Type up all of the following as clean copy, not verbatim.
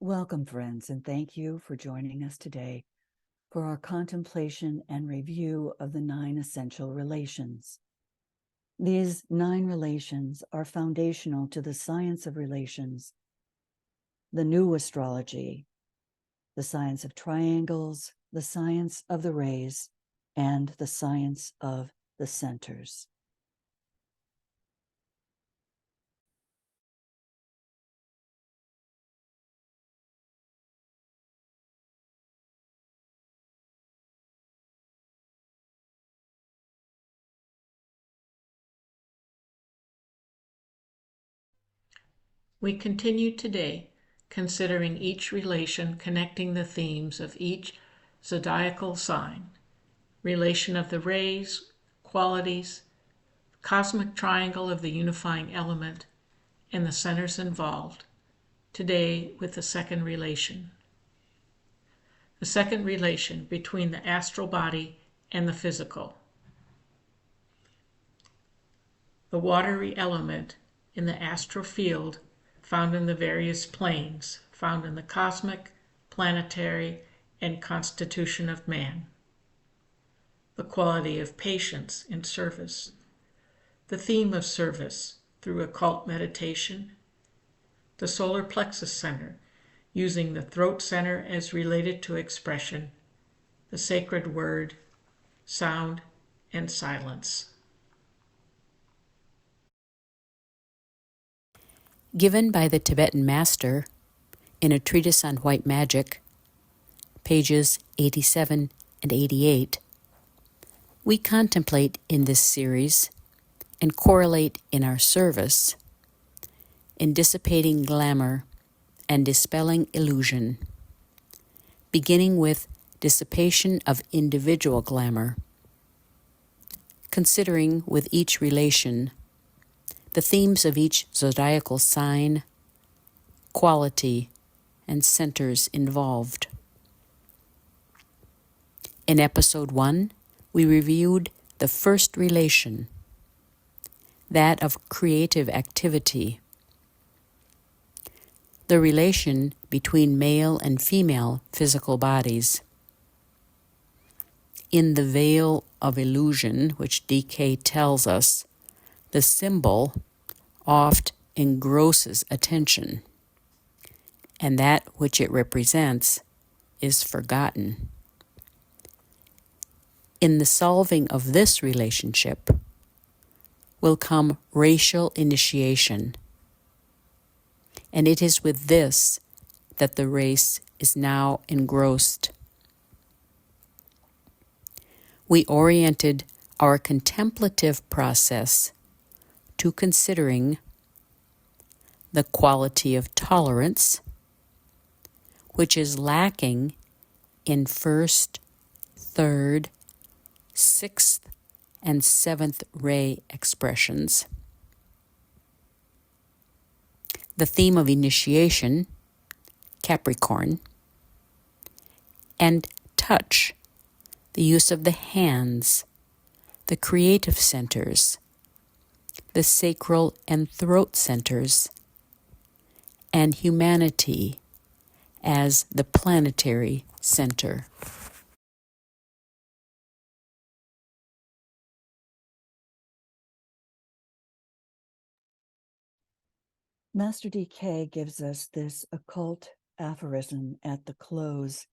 Welcome, friends, and thank you for joining us today for our contemplation and review of the 9 essential relations. These 9 relations are foundational to the science of relations, the new astrology, the science of triangles, the science of the rays, and the science of the centers. We continue today considering each relation connecting the themes of each zodiacal sign, relation of the rays, qualities, cosmic triangle of the unifying element, and the centers involved, today with the second relation. The second relation between the astral body and the physical. The watery element in the astral field found in the various planes, found in the cosmic, planetary, and constitution of man. The quality of patience in service. The theme of service through occult meditation. The solar plexus center, using the throat center as related to expression, the sacred word, sound, and silence. Given by the Tibetan master in a treatise on white magic, pages 87 and 88, we contemplate in this series and correlate in our service in dissipating glamour and dispelling illusion, beginning with dissipation of individual glamour, considering with each relation the themes of each zodiacal sign, quality, and centers involved. In episode 1, we reviewed the first relation, that of creative activity, the relation between male and female physical bodies. In the veil of illusion, which DK tells us, the symbol oft engrosses attention, and that which it represents is forgotten. In the solving of this relationship will come racial initiation, and it is with this that the race is now engrossed. We oriented our contemplative process to considering the quality of tolerance, which is lacking in first, third, sixth, and seventh ray expressions. The theme of initiation, Capricorn, and touch, the use of the hands, the creative centers, the sacral and throat centers, and humanity as the planetary center. Master DK gives us this occult aphorism at the close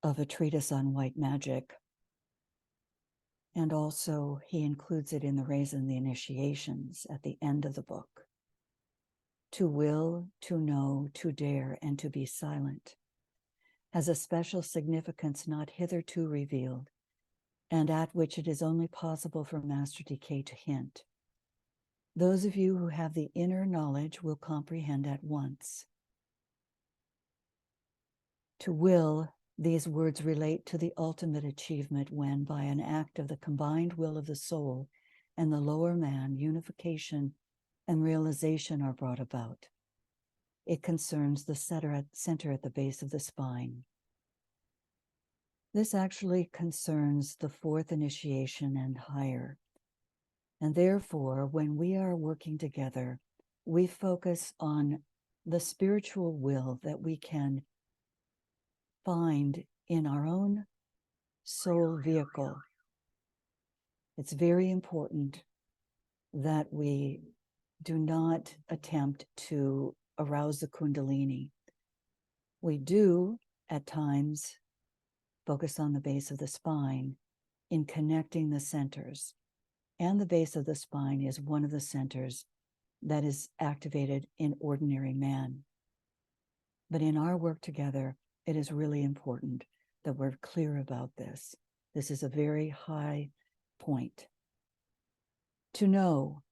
of a treatise on white magic. And also he includes it in the Rays and the Initiations at the end of the book. To will, to know, to dare, and to be silent has a special significance not hitherto revealed, and at which it is only possible for Master DK to hint. Those of you who have the inner knowledge will comprehend at once. To will, these words relate to the ultimate achievement when, by an act of the combined will of the soul and the lower man, unification and realization are brought about. It concerns the center at the base of the spine. This actually concerns the 4th initiation and higher. And therefore, when we are working together, we focus on the spiritual will that we can find in our own soul vehicle. It's very important that we do not attempt to arouse the Kundalini. We do, at times, focus on the base of the spine in connecting the centers. And the base of the spine is one of the centers that is activated in ordinary man. But in our work together, it is really important that we're clear about this. This is a very high point. To know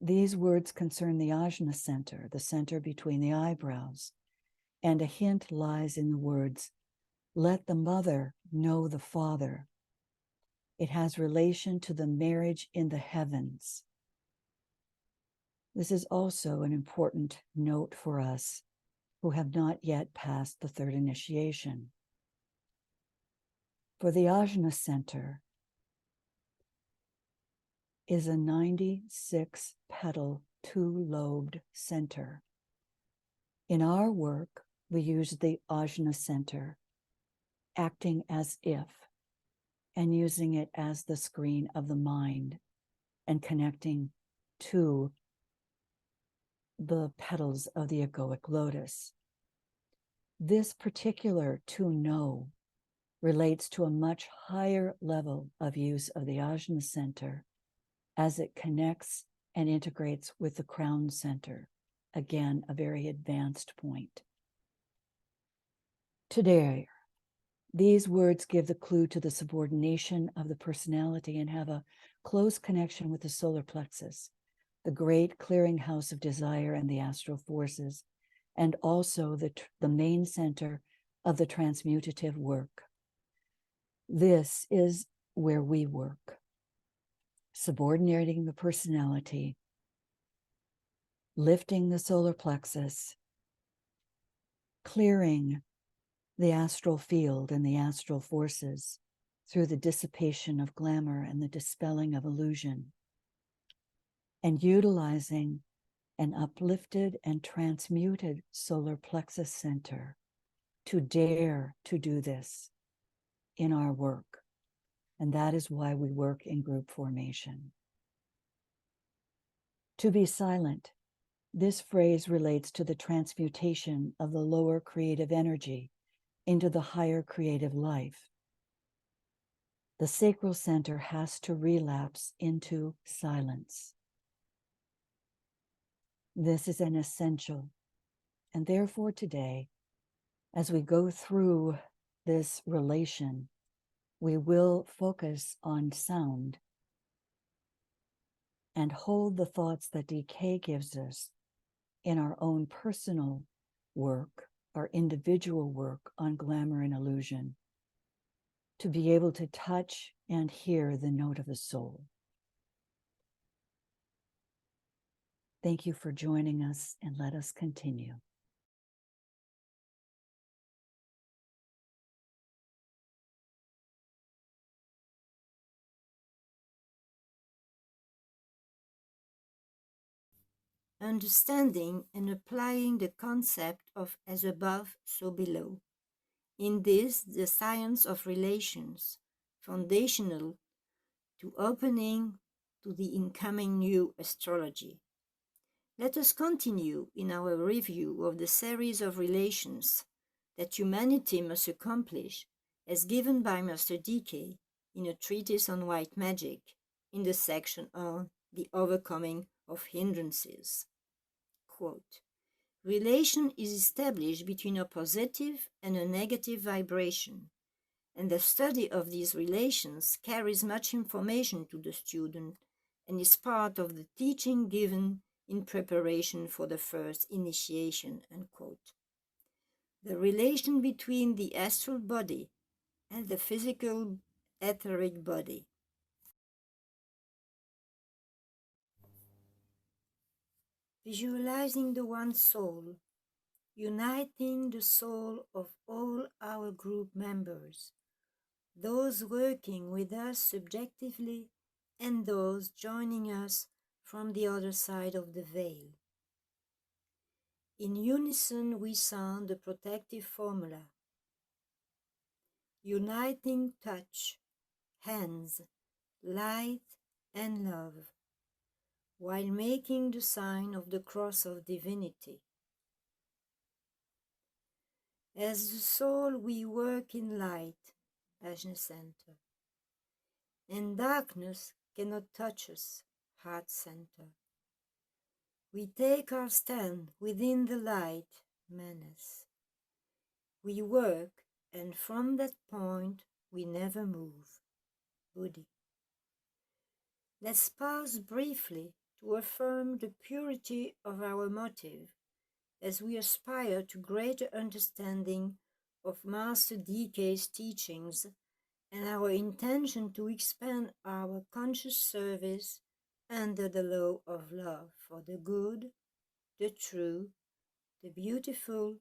these words concern the ajna center, the center between the eyebrows, and a hint lies in the words, let the mother know the father. It has relation to the marriage in the heavens. This is also an important note for us who have not yet passed the third initiation. For the ajna center is a 96 petal, 2-lobed center. In our work, we use the ajna center, acting as if, and using it as the screen of the mind and connecting to the petals of the egoic lotus. This particular to know relates to a much higher level of use of the ajna center as it connects and integrates with the crown center. Again, a very advanced point. Today, these words give the clue to the subordination of the personality and have a close connection with the solar plexus, the great clearinghouse of desire and the astral forces, and also the main center of the transmutative work. This is where we work, subordinating the personality, lifting the solar plexus, clearing the astral field and the astral forces through the dissipation of glamour and the dispelling of illusion, and utilizing an uplifted and transmuted solar plexus center to dare to do this in our work. And that is why we work in group formation. To be silent, this phrase relates to the transmutation of the lower creative energy into the higher creative life. The sacral center has to relapse into silence. This is an essential. And therefore today, as we go through this relation, we will focus on sound and hold the thoughts that DK gives us in our own personal work, our individual work on glamour and illusion, to be able to touch and hear the note of the soul. Thank you for joining us, and let us continue. Understanding and applying the concept of as above, so below. In this, the science of relations, foundational to opening to the incoming new astrology. Let us continue in our review of the series of relations that humanity must accomplish as given by Master DK in a treatise on white magic in the section on the overcoming of hindrances. Quote, relation is established between a positive and a negative vibration, and the study of these relations carries much information to the student and is part of the teaching given in preparation for the first initiation. Unquote. The relation between the astral body and the physical etheric body. Visualizing the one soul, uniting the soul of all our group members, those working with us subjectively and those joining us from the other side of the veil. In unison we sound the protective formula. Uniting touch, hands, light and love, while making the sign of the cross of divinity. As the soul we work in light, Ajna Center, and darkness cannot touch us, Heart Center. We take our stand within the light, Manas. We work, and from that point we never move, Buddhi. Let's pause briefly to affirm the purity of our motive as we aspire to greater understanding of Master DK's teachings and our intention to expand our conscious service under the law of love for the good, the true, the beautiful,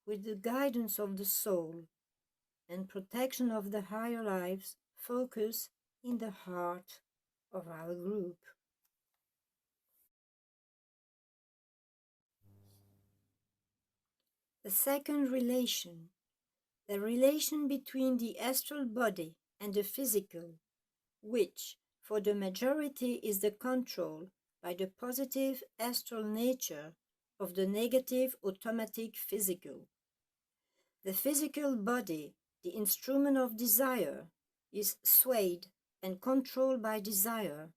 with the guidance of the soul and protection of the higher lives focus in the heart of our group. The second relation, the relation between the astral body and the physical, which for the majority is the control by the positive astral nature of the negative automatic physical. The physical body, the instrument of desire, is swayed and controlled by desire,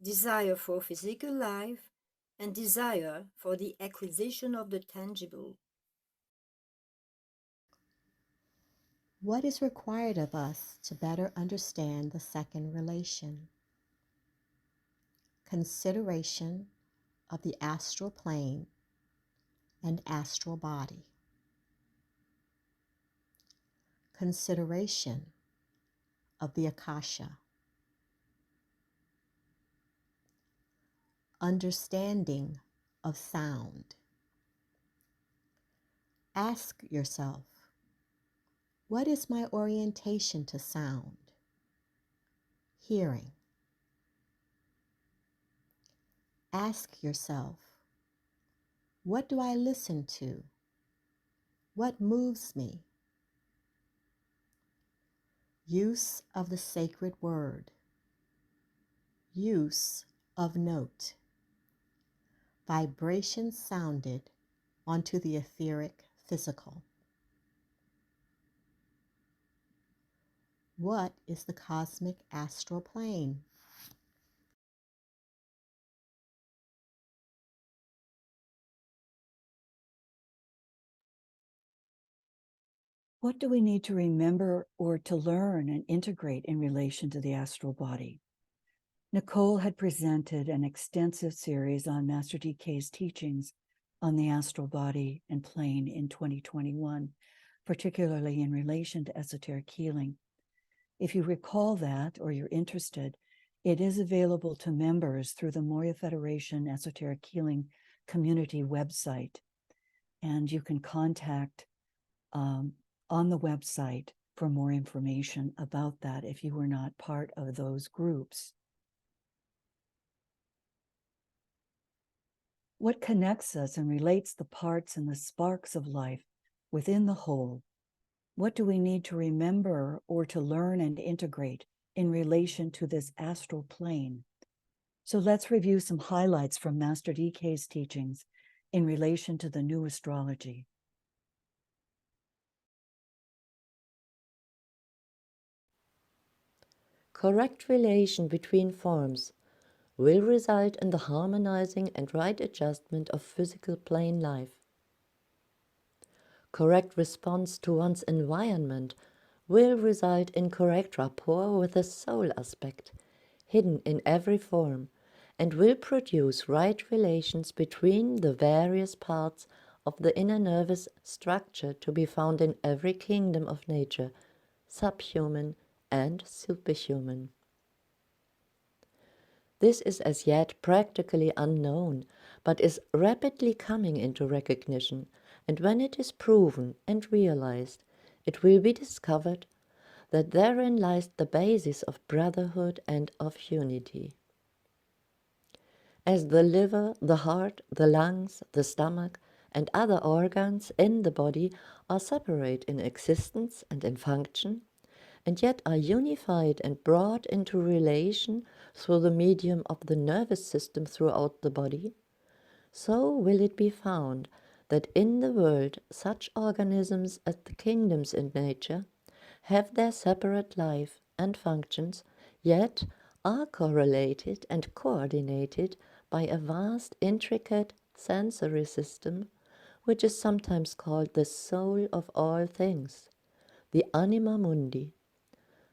desire for physical life and desire for the acquisition of the tangible. What is required of us to better understand the second relation? Consideration of the astral plane and astral body. Consideration of the Akasha. Understanding of sound. Ask yourself, what is my orientation to sound? Hearing. Ask yourself, what do I listen to? What moves me? Use of the sacred word. Use of note. Vibration sounded onto the etheric physical. What is the cosmic astral plane? What do we need to remember or to learn and integrate in relation to the astral body? Nicole had presented an extensive series on Master DK's teachings on the astral body and plane in 2021, particularly in relation to esoteric healing. If you recall that or you're interested, it is available to members through the Moria Federation Esoteric Healing Community website. And you can contact on the website for more information about that if you were not part of those groups. What connects us and relates the parts and the sparks of life within the whole? What do we need to remember or to learn and integrate in relation to this astral plane? So let's review some highlights from Master DK's teachings in relation to the new astrology. Correct relation between forms will result in the harmonizing and right adjustment of physical plane life. Correct response to one's environment will result in correct rapport with the soul aspect, hidden in every form, and will produce right relations between the various parts of the inner nervous structure to be found in every kingdom of nature, subhuman and superhuman. This is as yet practically unknown, but is rapidly coming into recognition, and when it is proven and realized, it will be discovered that therein lies the basis of brotherhood and of unity. As the liver, the heart, the lungs, the stomach, and other organs in the body are separate in existence and in function, and yet are unified and brought into relation through the medium of the nervous system throughout the body, so will it be found that in the world such organisms as the kingdoms in nature have their separate life and functions, yet are correlated and coordinated by a vast, intricate sensory system, which is sometimes called the soul of all things, the anima mundi,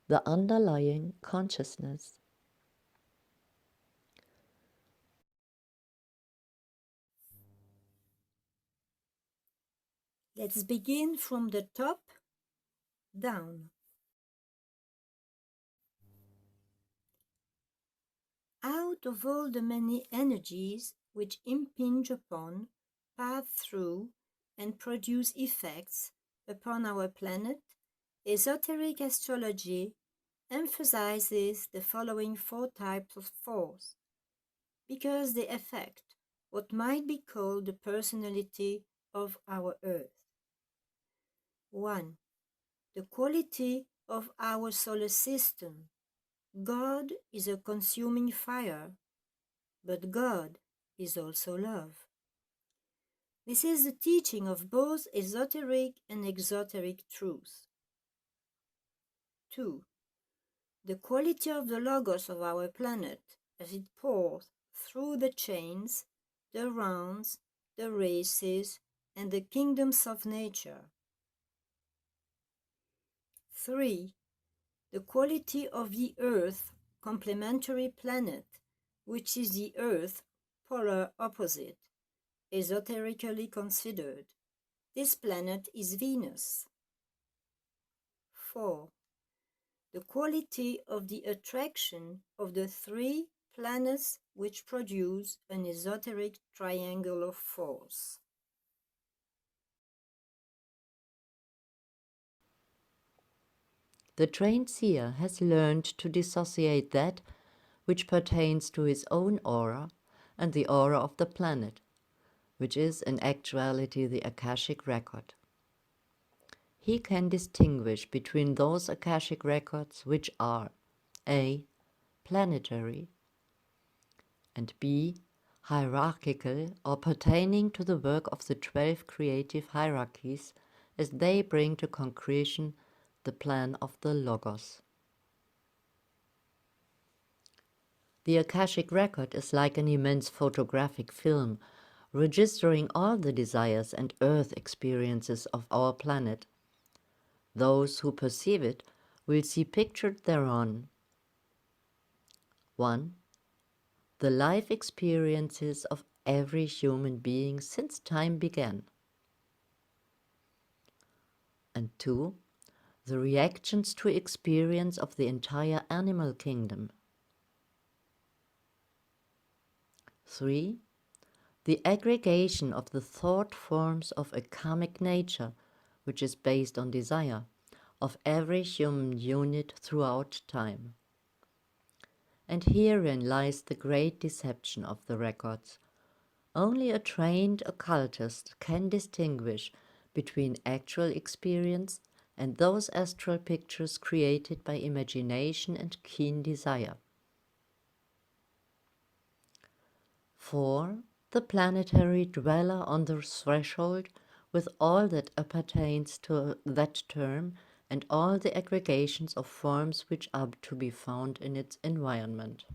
the underlying consciousness. Let's begin from the top down. Out of all the many energies which impinge upon, pass through, and produce effects upon our planet, esoteric astrology emphasizes the following four types of force, because they affect what might be called the personality of our Earth. 1. The quality of our solar system. God is a consuming fire, but God is also love. This is the teaching of both esoteric and exoteric truth. 2. The quality of the logos of our planet as it pours through the chains, the rounds, the races, and the kingdoms of nature. 3. The quality of the Earth complementary planet, which is the Earth polar opposite, esoterically considered. This planet is Venus. 4. The quality of the attraction of the three planets which produce an esoteric triangle of force. The trained seer has learned to dissociate that which pertains to his own aura and the aura of the planet, which is in actuality the Akashic record. He can distinguish between those Akashic records which are A. planetary, and B. hierarchical or pertaining to the work of the 12 creative hierarchies as they bring to concretion the plan of the Logos. The Akashic record is like an immense photographic film, registering all the desires and earth experiences of our planet. Those who perceive it will see pictured thereon 1. The life experiences of every human being since time began, and 2. The reactions to experience of the entire animal kingdom. 3. The aggregation of the thought forms of a karmic nature, which is based on desire, of every human unit throughout time. And herein lies the great deception of the records. Only a trained occultist can distinguish between actual experience and those astral pictures created by imagination and keen desire. 4. The planetary dweller on the threshold with all that appertains to that term and all the aggregations of forms which are to be found in its environment.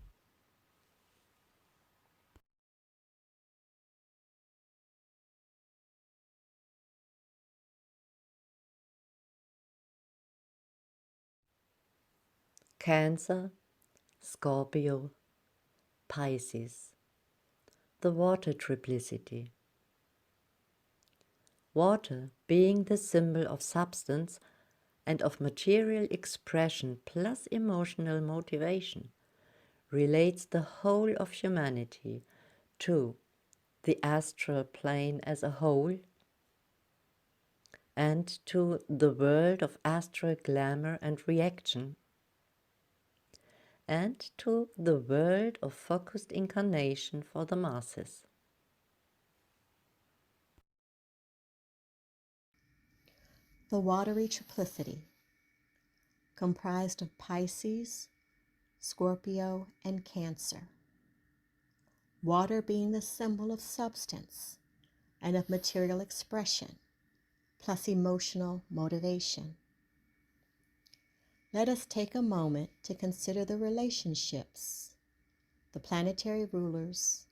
Cancer, Scorpio, Pisces. The water triplicity. Water, being the symbol of substance and of material expression plus emotional motivation, relates the whole of humanity to the astral plane as a whole and to the world of astral glamour and reaction, and to the world of focused incarnation for the masses. The Watery Triplicity, comprised of Pisces, Scorpio, and Cancer. Water being the symbol of substance and of material expression, plus emotional motivation. Let us take a moment to consider the relationships, the planetary rulers,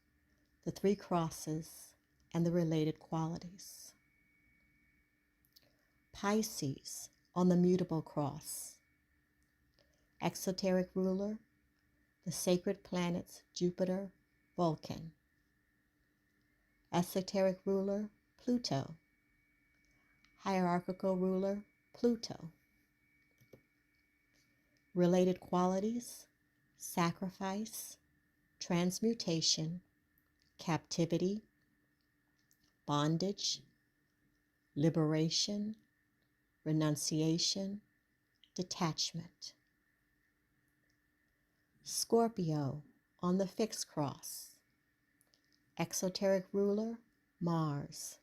the three crosses, and the related qualities. Pisces on the mutable cross. Exoteric ruler, the sacred planets Jupiter, Vulcan. Esoteric ruler, Pluto. Hierarchical ruler, Pluto. Related qualities, sacrifice, transmutation, captivity, bondage, liberation, renunciation, detachment. Scorpio on the fixed cross. Exoteric ruler, Mars.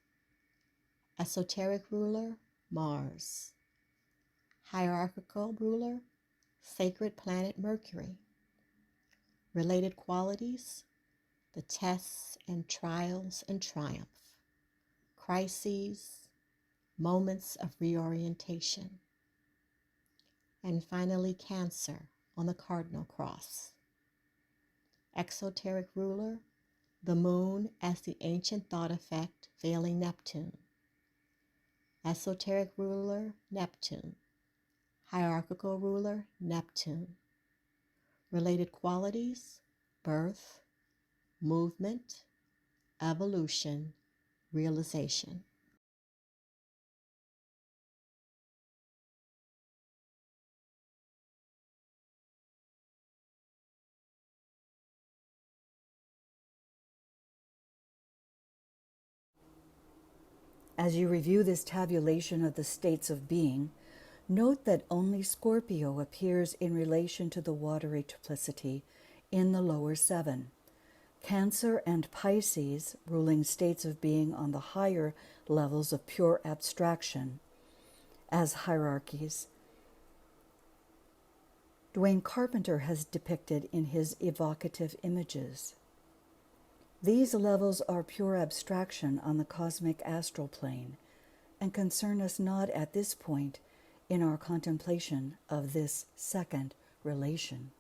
Esoteric ruler, Mars. Hierarchical ruler, sacred planet Mercury. Related qualities, the tests and trials and triumph, crises, moments of reorientation. And finally, Cancer on the cardinal cross. Exoteric ruler, the moon as the ancient thought effect veiling Neptune. Esoteric ruler, Neptune. Hierarchical ruler, Neptune. Related qualities, birth, movement, evolution, realization. As you review this tabulation of the states of being, note that only Scorpio appears in relation to the watery triplicity in the lower seven. Cancer and Pisces, ruling states of being on the higher levels of pure abstraction, as hierarchies, Dwayne Carpenter has depicted in his evocative images. These levels are pure abstraction on the cosmic astral plane and concern us not at this point in our contemplation of this second relation.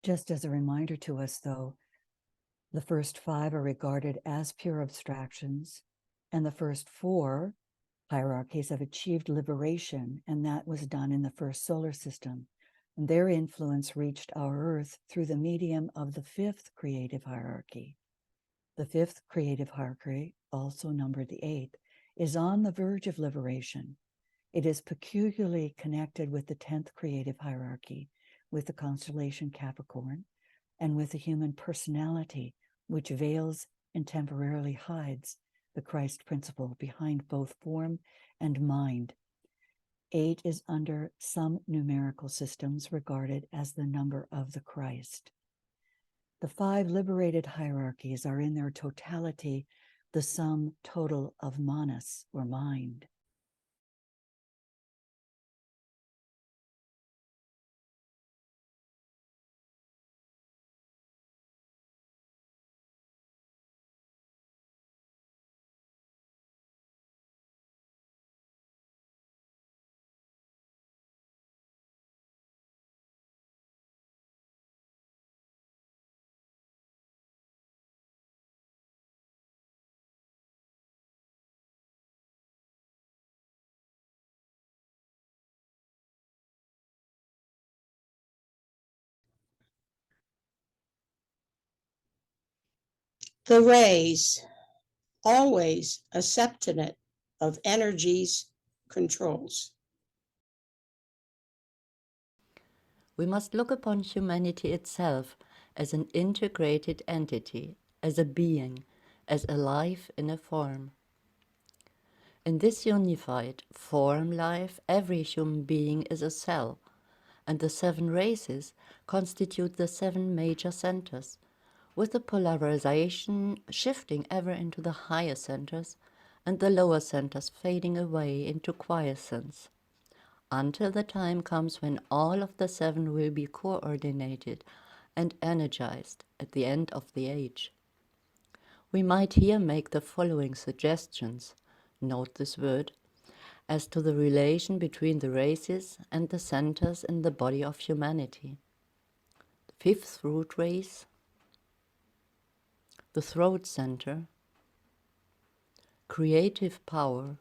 Just as a reminder to us, though, the first five are regarded as pure abstractions, and the first four hierarchies have achieved liberation, and that was done in the first solar system. And their influence reached our Earth through the medium of the fifth creative hierarchy. The fifth creative hierarchy, also numbered the eighth, is on the verge of liberation. It is peculiarly connected with the 10th creative hierarchy, with the constellation Capricorn, and with the human personality, which veils and temporarily hides the Christ principle behind both form and mind. 8 is under some numerical systems regarded as the number of the Christ. The 5 liberated hierarchies are in their totality the sum total of manas, or mind. The rays, always a septonate of energies, controls. We must look upon humanity itself as an integrated entity, as a being, as alive in a form. In this unified form life, every human being is a cell, and the 7 races constitute the 7 major centers, with the polarization shifting ever into the higher centers and the lower centers fading away into quiescence, until the time comes when all of the 7 will be coordinated and energized at the end of the age. We might here make the following suggestions, note this word, as to the relation between the races and the centers in the body of humanity. The 5th root race, the throat center, creative power,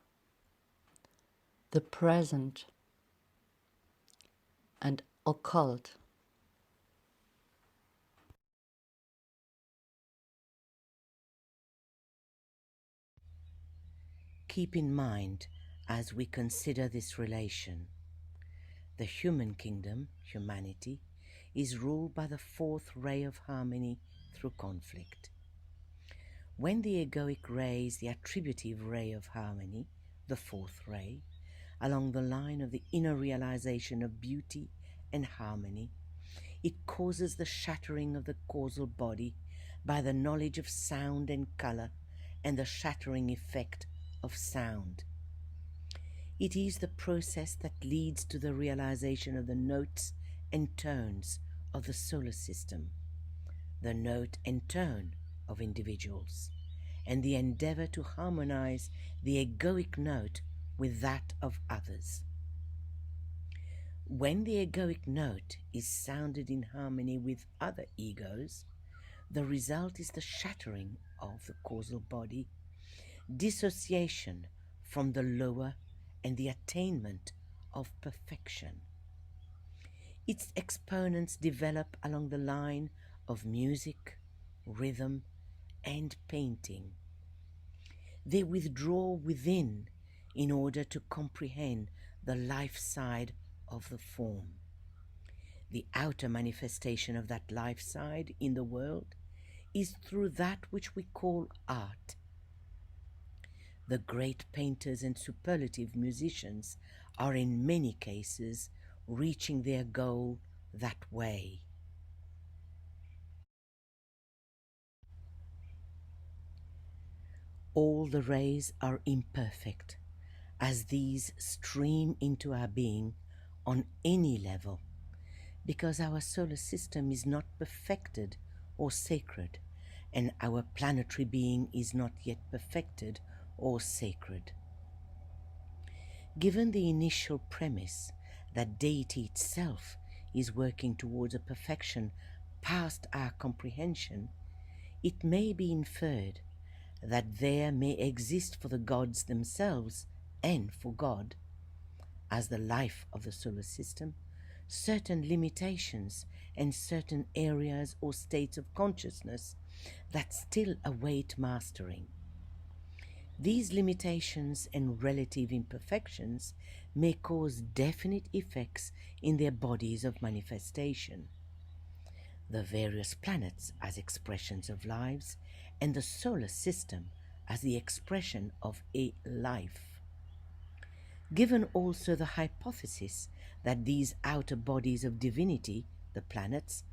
the present, and occult. Keep in mind, as we consider this relation, the human kingdom, humanity, is ruled by the 4th ray of harmony through conflict. When the egoic ray is the attributive ray of harmony, the 4th ray, along the line of the inner realization of beauty and harmony, it causes the shattering of the causal body by the knowledge of sound and color and the shattering effect of sound. It is the process that leads to the realization of the notes and tones of the solar system, the note and tone of individuals, and the endeavor to harmonize the egoic note with that of others. When the egoic note is sounded in harmony with other egos, the result is the shattering of the causal body, dissociation from the lower, and the attainment of perfection. Its exponents develop along the line of music, rhythm, and painting. They withdraw within in order to comprehend the life side of the form. The outer manifestation of that life side in the world is through that which we call art. The great painters and superlative musicians are in many cases reaching their goal that way. All the rays are imperfect, as these stream into our being on any level, because our solar system is not perfected or sacred, and our planetary being is not yet perfected or sacred. Given the initial premise that deity itself is working towards a perfection past our comprehension, it may be inferred that there may exist for the gods themselves and for God, as the life of the solar system, certain limitations and certain areas or states of consciousness that still await mastering. These limitations and relative imperfections may cause definite effects in their bodies of manifestation. The various planets as expressions of lives, and the solar system as the expression of a life. Given also the hypothesis that these outer bodies of divinity, the planets,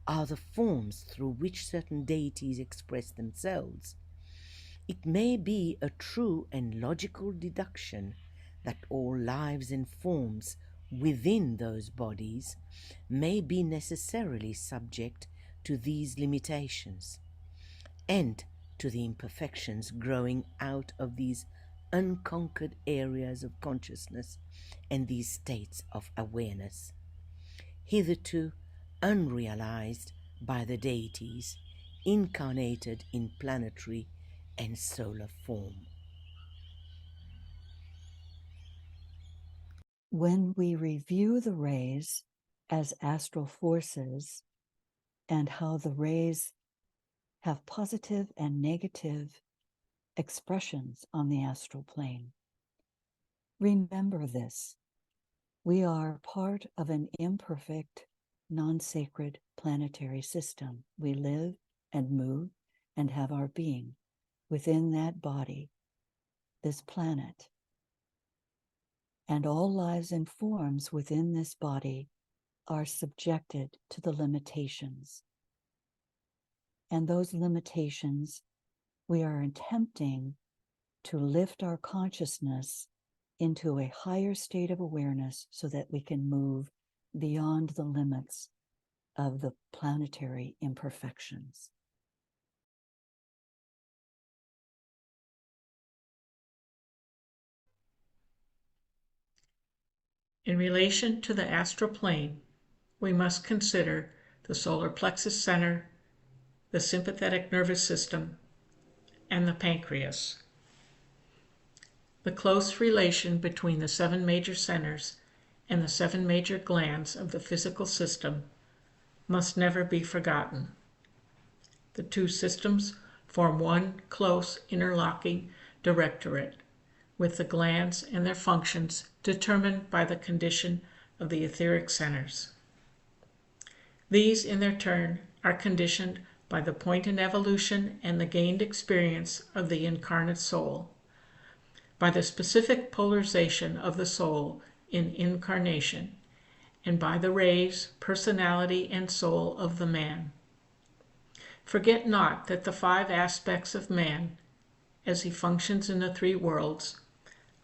are the forms through which certain deities express themselves, it may be a true and logical deduction that all lives and forms within those bodies may be necessarily subject to these limitations and to the imperfections growing out of these unconquered areas of consciousness and these states of awareness, hitherto unrealized by the deities incarnated in planetary and solar form. When we review the rays as astral forces and how the rays have positive and negative expressions on the astral plane, remember this: we are part of an imperfect, non-sacred planetary system. We live and move and have our being within that body, this planet. And all lives and forms within this body are subjected to the limitations. And those limitations, we are attempting to lift our consciousness into a higher state of awareness so that we can move beyond the limits of the planetary imperfections. In relation to the astral plane, we must consider the solar plexus center, the sympathetic nervous system, and the pancreas. The close relation between the 7 major centers and the 7 major glands of the physical system must never be forgotten. The 2 systems form one close interlocking directorate, with the glands and their functions determined by the condition of the etheric centers. These, in their turn, are conditioned by the point in evolution and the gained experience of the incarnate soul, by the specific polarization of the soul in incarnation, and by the rays, personality, and soul of the man. Forget not that the 5 aspects of man, as he functions in the 3 worlds,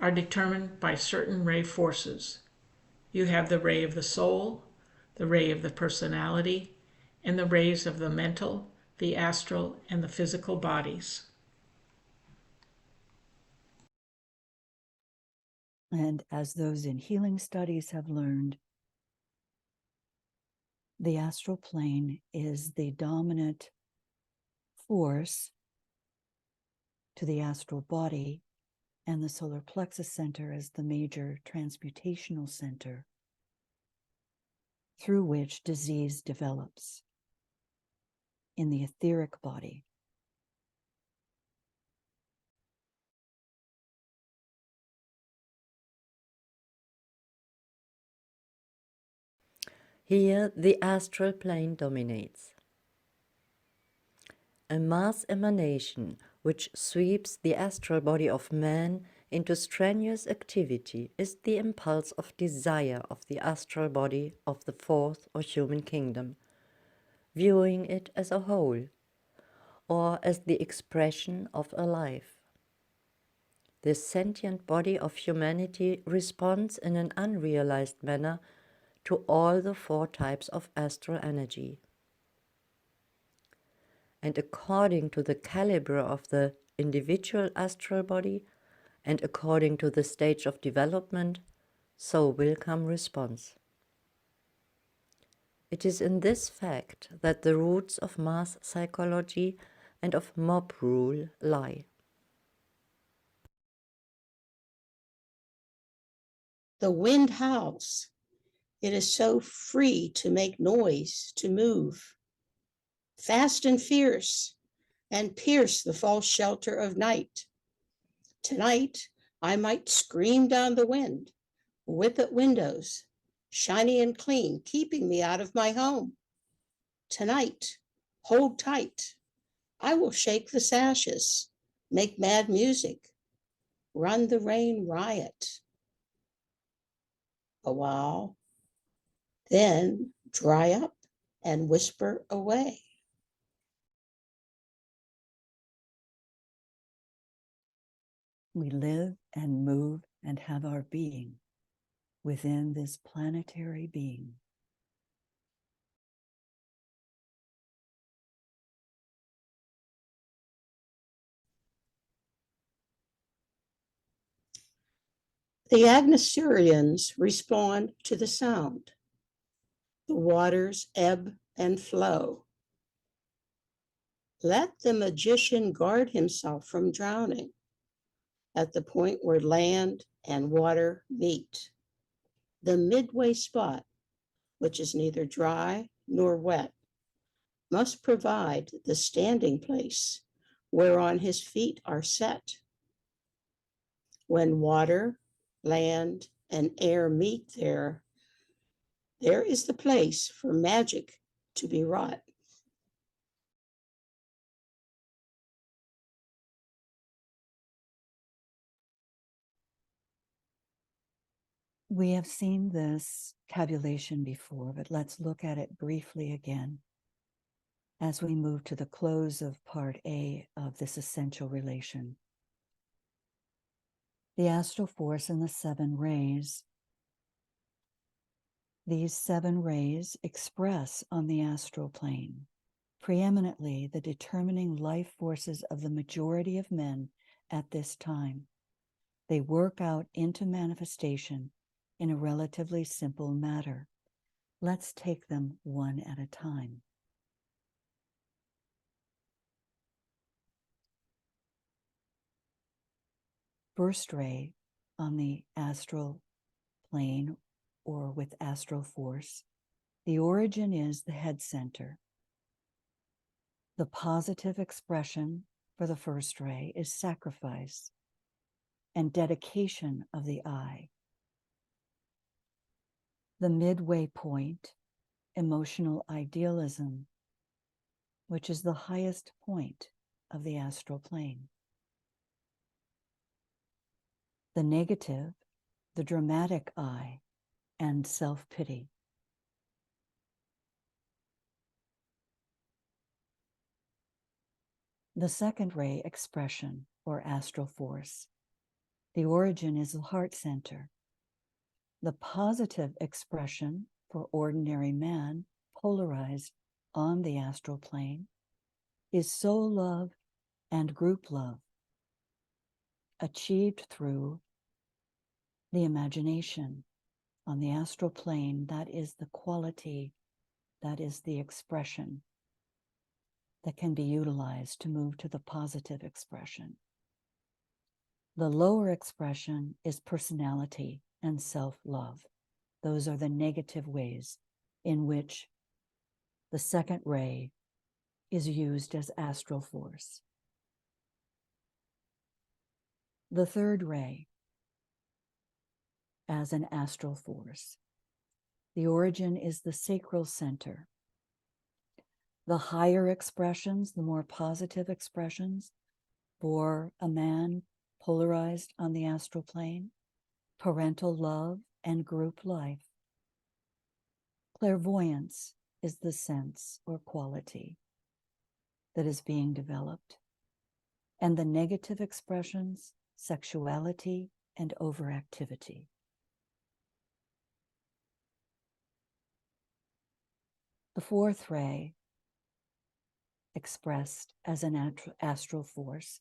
are determined by certain ray forces. You have the ray of the soul, the ray of the personality, and the rays of the mental, the astral, and the physical bodies. And as those in healing studies have learned, the astral plane is the dominant force to the astral body, and the solar plexus center is the major transmutational center through which disease develops in the etheric body. Here the astral plane dominates. A mass emanation which sweeps the astral body of man into strenuous activity is the impulse of desire of the astral body of the 4th or human kingdom, viewing it as a whole, or as the expression of a life. This sentient body of humanity responds in an unrealized manner to all the 4 types of astral energy. And according to the caliber of the individual astral body and according to the stage of development, so will come response. It is in this fact that the roots of mass psychology and of mob rule lie. The wind howls. It is so free to make noise, to move, fast and fierce, and pierce the false shelter of night. Tonight, I might scream down the wind, whip at windows, shiny and clean, keeping me out of my home. Tonight, hold tight. I will shake the sashes, make mad music, run the rain riot. A while, then dry up and whisper away. We live and move and have our being within this planetary being. The Agnosurians respond to the sound. The waters ebb and flow. Let the magician guard himself from drowning at the point where land and water meet. The midway spot, which is neither dry nor wet, must provide the standing place whereon his feet are set. When water, land, and air meet there is the place for magic to be wrought. We have seen this tabulation before, but let's look at it briefly again as we move to the close of part A of this essential relation. The astral force and the 7 rays. These 7 rays express on the astral plane preeminently the determining life forces of the majority of men at this time. They work out into manifestation in a relatively simple matter. Let's take them one at a time. First ray on the astral plane or with astral force, the origin is the head center. The positive expression for the first ray is sacrifice and dedication of the I. The midway point, emotional idealism, which is the highest point of the astral plane. The negative, the dramatic I, and self-pity. The second ray expression, or astral force, the origin is the heart center. The positive expression for ordinary man, polarized on the astral plane, is soul love and group love, achieved through the imagination. On the astral plane, that is the quality, that is the expression that can be utilized to move to the positive expression. The lower expression is personality and self-love. Those are the negative ways in which the second ray is used as astral force. The third ray as an astral force. The origin is the sacral center. The higher expressions, the more positive expressions for a man polarized on the astral plane, parental love and group life. Clairvoyance is the sense or quality that is being developed. And the negative expressions, sexuality and overactivity. The fourth ray, expressed as an astral force,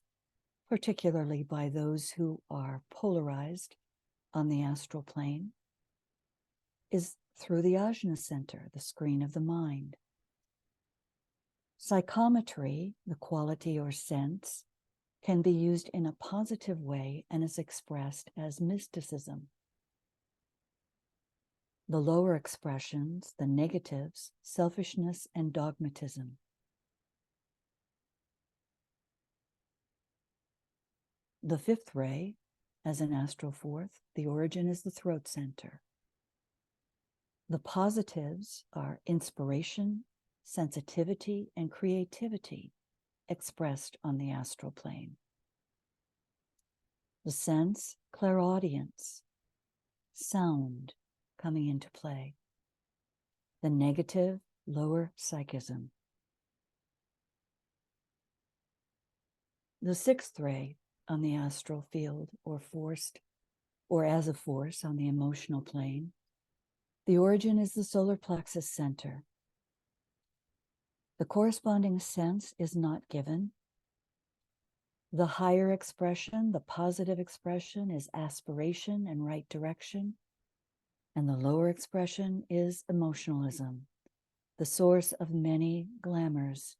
particularly by those who are polarized on the astral plane, is through the ajna center, the screen of the mind. Psychometry, the quality or sense, can be used in a positive way and is expressed as mysticism. The lower expressions, the negatives, selfishness and dogmatism. The fifth ray, as an astral fourth, the origin is the throat center. The positives are inspiration, sensitivity, and creativity expressed on the astral plane. The sense, clairaudience, sound coming into play. The negative, lower psychism. The sixth ray on the astral field, or forced, or as a force on the emotional plane, the origin is the solar plexus center. The corresponding sense is not given. The higher expression, the positive expression, is aspiration and right direction. And the lower expression is emotionalism, the source of many glamours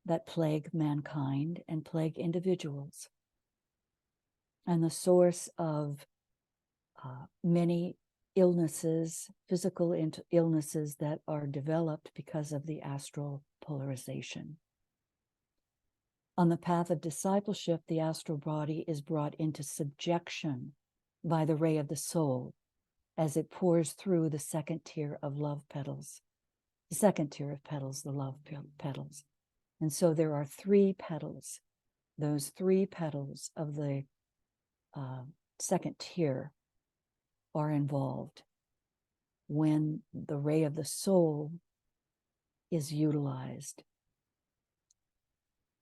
that plague mankind and plague individuals, and the source of many illnesses, physical illnesses that are developed because of the astral polarization. On the path of discipleship, the astral body is brought into subjection by the ray of the soul as it pours through the second tier of love petals. The second tier of petals, the love petals. And so there are 3 petals. Those 3 petals of the second tier are involved when the ray of the soul is utilized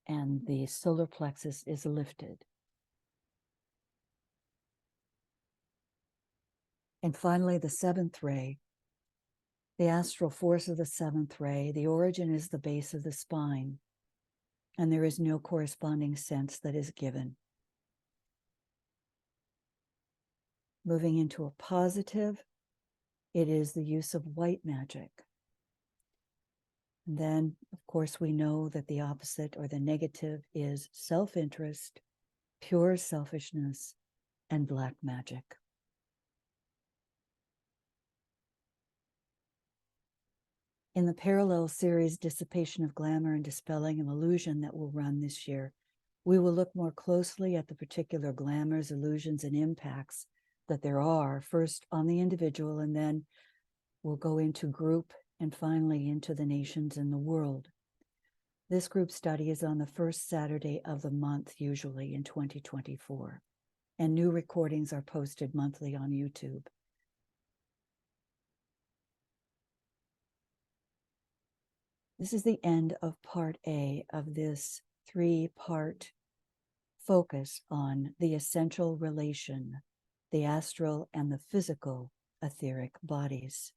and the solar plexus is lifted. And finally, the seventh ray, the astral force of the seventh ray, the origin is the base of the spine, and there is no corresponding sense that is given. Moving into a positive, it is the use of white magic. And then, of course, we know that the opposite or the negative is self-interest, pure selfishness, and black magic. In the parallel series, Dissipation of Glamour and Dispelling of Illusion, that will run this year, we will look more closely at the particular glamours, illusions, and impacts that there are, first on the individual, and then we'll go into group, and finally into the nations and the world. This group study is on the first Saturday of the month, usually in 2024, and new recordings are posted monthly on YouTube. This is the end of part A of this 3-part focus on the essential relation, the astral and the physical etheric bodies.